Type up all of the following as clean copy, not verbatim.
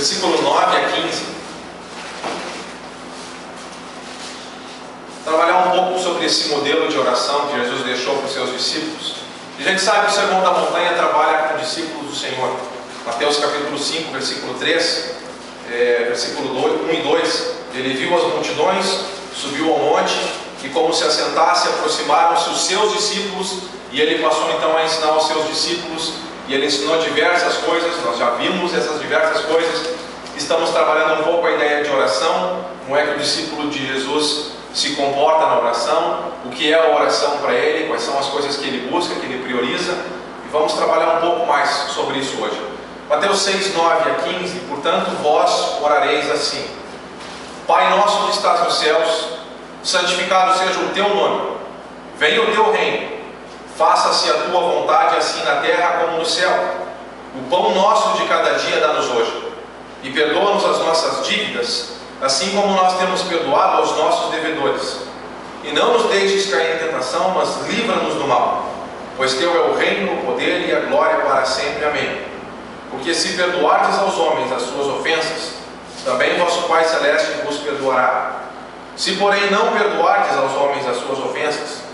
versículo 9 a 15. Trabalhar um pouco sobre esse modelo de oração que Jesus deixou para os seus discípulos. A gente sabe que o Sermão da Montanha trabalha com discípulos do Senhor. Mateus capítulo 5, versículo 3, versículo 1 e 2. Ele viu as multidões, subiu ao monte, e como se assentasse, aproximaram-se os seus discípulos, e ele passou então a ensinar aos seus discípulos, e ele ensinou diversas coisas. Nós já vimos essas diversas coisas. Estamos trabalhando um pouco a ideia de oração, como é que o discípulo de Jesus se comporta na oração, o que é a oração para ele, quais são as coisas que ele busca, que ele prioriza, e vamos trabalhar um pouco mais sobre isso hoje. Mateus 6, 9 a 15. Portanto, vós orareis assim: Pai nosso que estás nos céus, santificado seja o teu nome, venha o teu reino, faça-se a tua vontade, assim na terra como no céu. O pão nosso de cada dia dá-nos hoje, e perdoa-nos as nossas dívidas, assim como nós temos perdoado aos nossos devedores. E não nos deixes cair em tentação, mas livra-nos do mal, pois teu é o reino, o poder e a glória para sempre. Amém. Porque se perdoardes aos homens as suas ofensas, também vosso Pai Celeste vos perdoará. Se porém não perdoardes aos homens as suas ofensas,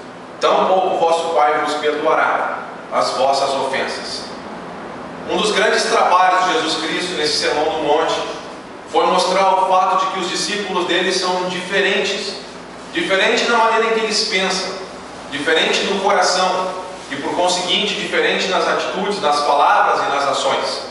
tampouco vosso Pai vos perdoará as vossas ofensas. Um dos grandes trabalhos de Jesus Cristo nesse Sermão do Monte foi mostrar o fato de que os discípulos dele são diferentes. Diferente na maneira em que eles pensam, diferente no coração, e por conseguinte diferente nas atitudes, nas palavras e nas ações.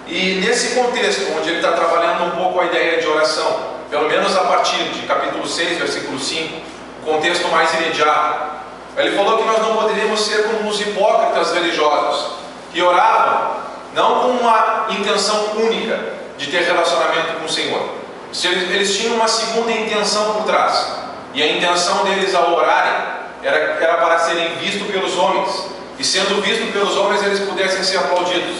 E nesse contexto, onde ele está trabalhando um pouco a ideia de oração, pelo menos a partir de capítulo 6, versículo 5, o contexto mais imediato, ele falou que nós não poderíamos ser como os hipócritas religiosos, que oravam não com uma intenção única de ter relacionamento com o Senhor. Eles tinham uma segunda intenção por trás, e a intenção deles ao orarem era para serem vistos pelos homens, e sendo vistos pelos homens eles pudessem ser aplaudidos.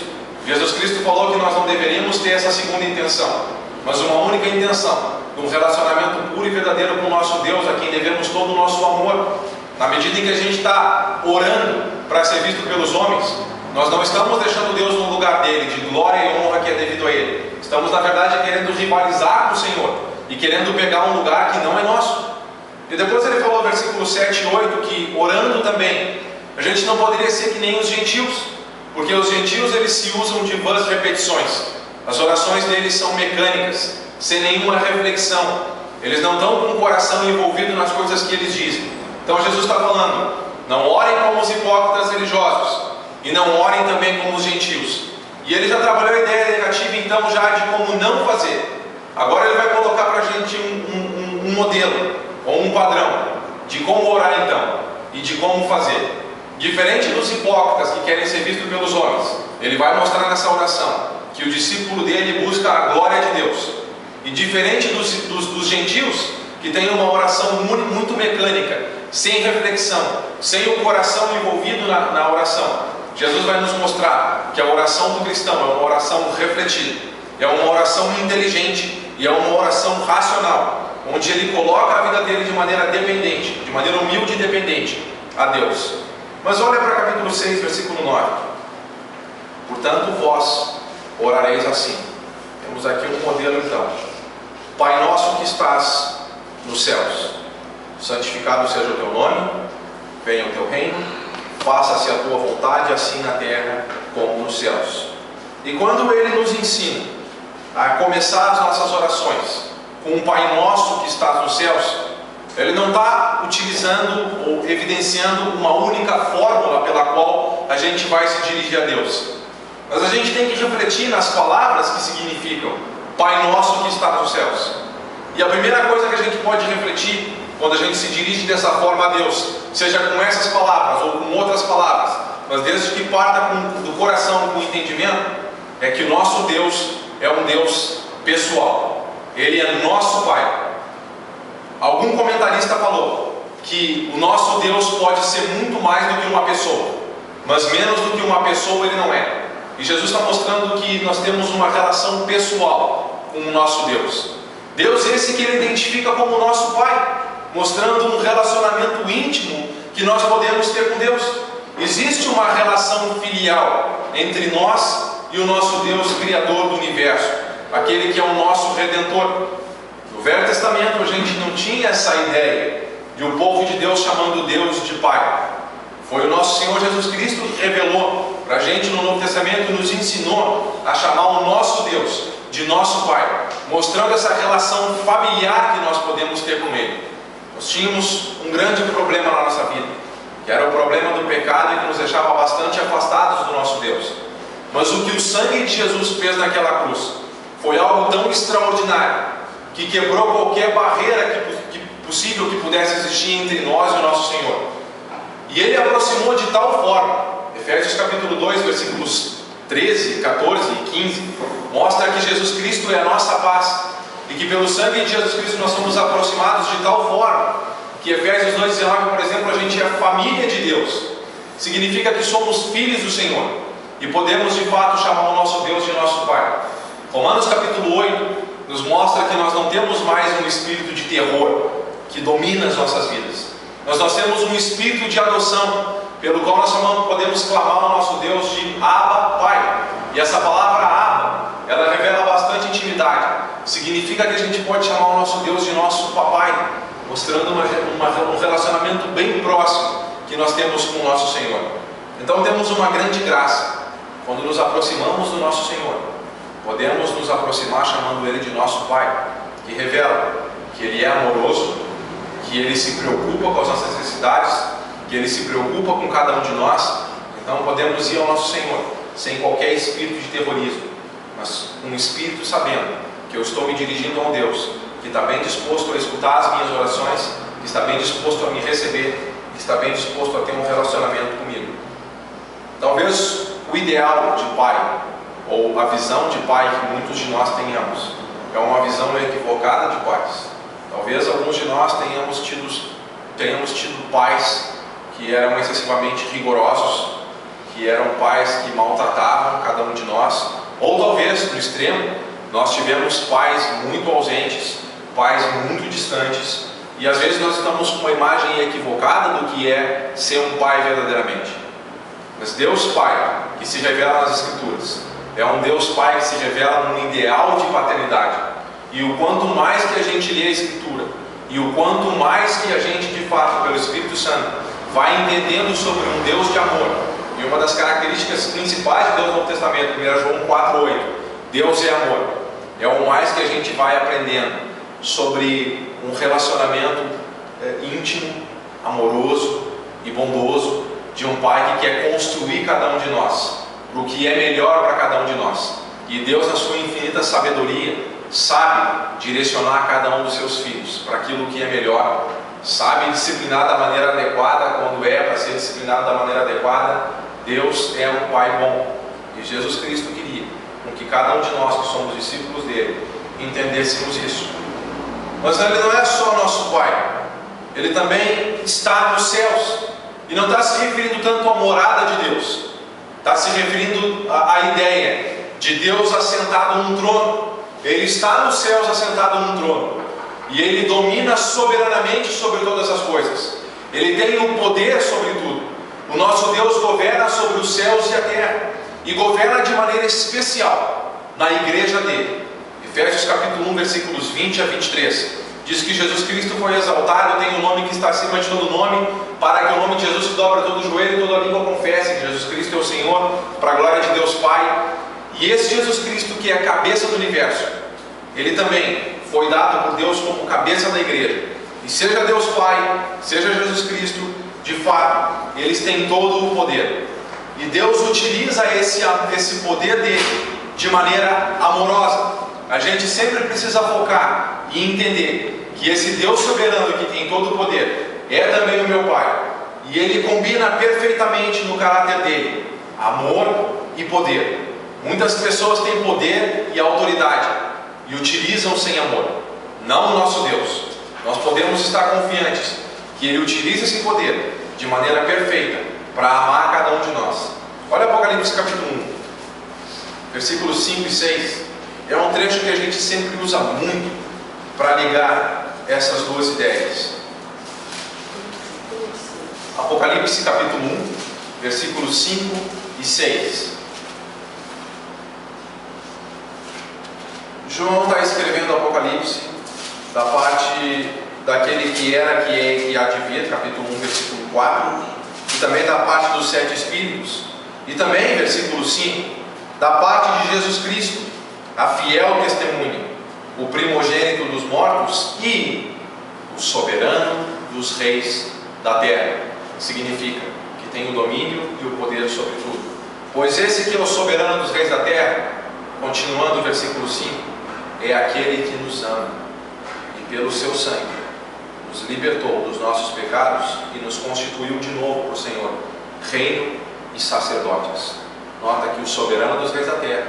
Jesus Cristo falou que nós não deveríamos ter essa segunda intenção, mas uma única intenção, um relacionamento puro e verdadeiro com o nosso Deus, a quem devemos todo o nosso amor. Na medida em que a gente está orando para ser visto pelos homens, nós não estamos deixando Deus no lugar dele, de glória e honra que é devido a ele. Estamos, na verdade, querendo rivalizar com o Senhor e querendo pegar um lugar que não é nosso. E depois ele falou, versículo 7 e 8, que orando também, a gente não poderia ser que nem os gentios, porque os gentios eles se usam de vãs repetições. As orações deles são mecânicas, sem nenhuma reflexão. Eles não estão com o coração envolvido nas coisas que eles dizem. Então Jesus está falando, não orem como os hipócritas religiosos, e não orem também como os gentios. E ele já trabalhou a ideia negativa então já de como não fazer. Agora ele vai colocar para a gente um modelo, ou um padrão, de como orar então, e de como fazer. Diferente dos hipócritas que querem ser vistos pelos homens, ele vai mostrar nessa oração que o discípulo dele busca a glória de Deus. E diferente dos gentios, que tem uma oração muito mecânica, sem reflexão, sem o coração envolvido na oração. Jesus vai nos mostrar que a oração do cristão é uma oração refletida, é uma oração inteligente e é uma oração racional, onde ele coloca a vida dele de maneira dependente, de maneira humilde e dependente a Deus. Mas olha para capítulo 6, versículo 9. Portanto, vós orareis assim. Temos aqui um modelo então. Pai nosso que estás nos céus, santificado seja o teu nome, venha o teu reino, faça-se a tua vontade, assim na terra como nos céus. E quando ele nos ensina a começar as nossas orações com um Pai nosso que estás nos céus, ele não está utilizando ou evidenciando uma única fórmula pela qual a gente vai se dirigir a Deus. Mas a gente tem que refletir nas palavras que significam Pai nosso que está nos céus. E a primeira coisa que a gente pode refletir quando a gente se dirige dessa forma a Deus, seja com essas palavras ou com outras palavras, mas desde que parta do coração, com o entendimento, é que o nosso Deus é um Deus pessoal. Ele é nosso Pai. Algum comentarista falou que o nosso Deus pode ser muito mais do que uma pessoa, mas menos do que uma pessoa ele não é. E Jesus está mostrando que nós temos uma relação pessoal com o nosso Deus. Deus esse que ele identifica como nosso Pai, mostrando um relacionamento íntimo que nós podemos ter com Deus. Existe uma relação filial entre nós e o nosso Deus Criador do universo. aquele que é o nosso Redentor. No Velho Testamento a gente não tinha essa ideia de o povo de Deus chamando Deus de Pai. Foi o nosso Senhor Jesus Cristo que revelou para a gente no Novo Testamento e nos ensinou a chamar o nosso Deus de nosso Pai, mostrando essa relação familiar que nós podemos ter com Ele. Nós tínhamos um grande problema na nossa vida, que era o problema do pecado e que nos deixava bastante afastados do nosso Deus. Mas o que o sangue de Jesus fez naquela cruz foi algo tão extraordinário, que quebrou qualquer barreira possível que pudesse existir entre nós e o nosso Senhor. E Ele aproximou de tal forma, Efésios capítulo 2, versículos 13, 14 e 15, mostra que Jesus Cristo é a nossa paz, e que pelo sangue de Jesus Cristo nós somos aproximados de tal forma, que Efésios 2,19, por exemplo, a gente é família de Deus. Significa que somos filhos do Senhor, e podemos de fato chamar o nosso Deus de nosso Pai. Romanos capítulo 8 nos mostra que nós não temos mais um espírito de terror que domina as nossas vidas. Nós temos um espírito de adoção, pelo qual nós podemos clamar ao nosso Deus de Abba, Pai. E essa palavra Abba, ela revela bastante intimidade. Significa que a gente pode chamar o nosso Deus de nosso Papai, mostrando um relacionamento bem próximo que nós temos com o nosso Senhor. Então temos uma grande graça quando nos aproximamos do nosso Senhor. Podemos nos aproximar chamando Ele de nosso Pai, que revela que Ele é amoroso, que Ele se preocupa com as nossas necessidades, que Ele se preocupa com cada um de nós. Então podemos ir ao nosso Senhor sem qualquer espírito de terrorismo, mas um espírito sabendo que eu estou me dirigindo a um Deus que está bem disposto a escutar as minhas orações, que está bem disposto a me receber, que está bem disposto a ter um relacionamento comigo. Talvez o ideal de pai, ou a visão de pai que muitos de nós tenhamos, é uma visão equivocada de pais. Talvez alguns de nós tenhamos tido pais que eram excessivamente rigorosos, que eram pais que maltratavam cada um de nós, ou talvez, no extremo, nós tivemos pais muito ausentes, pais muito distantes, e às vezes nós estamos com uma imagem equivocada do que é ser um pai verdadeiramente. Mas Deus Pai, que se revela nas Escrituras, é um Deus Pai que se revela num ideal de paternidade. E o quanto mais que a gente lê a Escritura, e o quanto mais que a gente, de fato, pelo Espírito Santo, vai entendendo sobre um Deus de amor, e uma das características principais de Deus no Novo Testamento, 1 João 4,8, Deus é amor, é o mais que a gente vai aprendendo sobre um relacionamento íntimo, amoroso e bondoso de um Pai que quer construir cada um de nós para o que é melhor para cada um de nós. E Deus, na sua infinita sabedoria, sabe direcionar cada um dos seus filhos para aquilo que é melhor, sabe disciplinar da maneira adequada quando é para ser disciplinado da maneira adequada. Deus é um Pai bom, e Jesus Cristo queria com que cada um de nós que somos discípulos dele entendêssemos isso. Mas Ele não é só nosso Pai, Ele também está nos céus, e não está se referindo tanto à morada de Deus, está se referindo à ideia de Deus assentado num trono. Ele está nos céus assentado num trono, e Ele domina soberanamente sobre todas as coisas. Ele tem o poder sobre tudo. O nosso Deus governa sobre os céus e a terra, e governa de maneira especial na igreja dele. Efésios capítulo 1, versículos 20 a 23 diz que Jesus Cristo foi exaltado, tem um nome que está acima de todo nome, para que o nome de Jesus se dobre todo o joelho e toda língua confesse que Jesus Cristo é o Senhor, para a glória de Deus Pai. E esse Jesus Cristo, que é a cabeça do universo, Ele também foi dado por Deus como cabeça da igreja. E seja Deus Pai, seja Jesus Cristo, de fato, eles têm todo o poder. E Deus utiliza esse poder dele de maneira amorosa. A gente sempre precisa focar e entender que esse Deus soberano que tem todo o poder é também o meu Pai. E Ele combina perfeitamente no caráter dele amor e poder. Muitas pessoas têm poder e autoridade e utilizam sem amor. Não o nosso Deus. Nós podemos estar confiantes que Ele utiliza esse poder de maneira perfeita para amar cada um de nós. Olha Apocalipse capítulo 1, versículos 5 e 6. É um trecho que a gente sempre usa muito para ligar essas duas ideias. Apocalipse capítulo 1, versículos 5 e 6. João está escrevendo o Apocalipse da parte daquele que era, que é e há de vir, capítulo 1, versículo 4, e também da parte dos 7 Espíritos, e também, versículo 5, da parte de Jesus Cristo, a fiel testemunha, o primogênito dos mortos e o soberano dos reis da terra. Significa que tem o domínio e o poder sobre tudo. Pois esse que é o soberano dos reis da terra, continuando o versículo 5, é aquele que nos ama e pelo seu sangue nos libertou dos nossos pecados e nos constituiu de novo para o Senhor, reino e sacerdotes. Nota que o soberano dos reis da terra,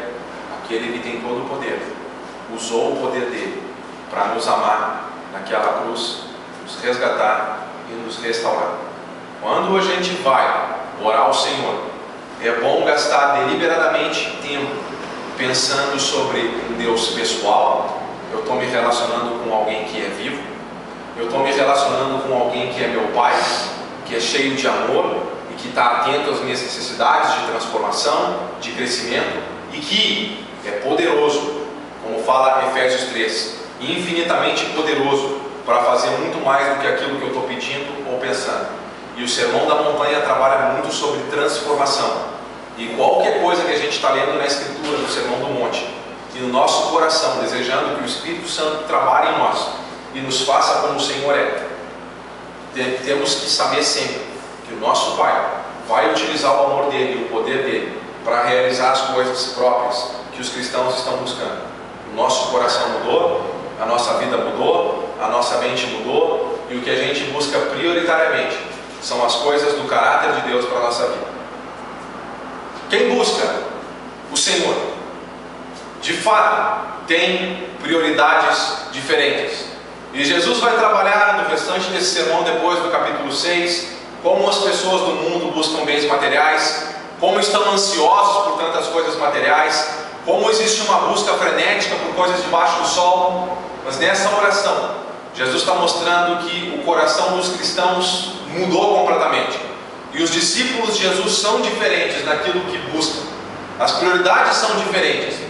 aquele que tem todo o poder, usou o poder dele para nos amar naquela cruz, nos resgatar e nos restaurar. Quando a gente vai orar ao Senhor, é bom gastar deliberadamente tempo pensando sobre um Deus pessoal. Eu estou me relacionando com alguém que é vivo, eu estou me relacionando com alguém que é meu Pai, que é cheio de amor e que está atento às minhas necessidades de transformação, de crescimento, e que é poderoso, como fala Efésios 3, infinitamente poderoso para fazer muito mais do que aquilo que eu estou pedindo ou pensando. E o Sermão da Montanha trabalha muito sobre transformação. E qualquer coisa que a gente está lendo na Escritura, no Sermão do Monte, e no nosso coração, desejando que o Espírito Santo trabalhe em nós e nos faça como o Senhor é, temos que saber sempre que o nosso Pai vai utilizar o amor dele, o poder dele, para realizar as coisas próprias que os cristãos estão buscando. O nosso coração mudou, a nossa vida mudou, a nossa mente mudou, e o que a gente busca prioritariamente são as coisas do caráter de Deus para a nossa vida. Quem busca o Senhor, de fato, tem prioridades diferentes. E Jesus vai trabalhar no restante desse sermão, depois do capítulo 6, como as pessoas do mundo buscam bens materiais, como estão ansiosos por tantas coisas materiais, como existe uma busca frenética por coisas debaixo do sol. Mas nessa oração, Jesus está mostrando que o coração dos cristãos mudou completamente. E os discípulos de Jesus são diferentes naquilo que buscam. As prioridades são diferentes.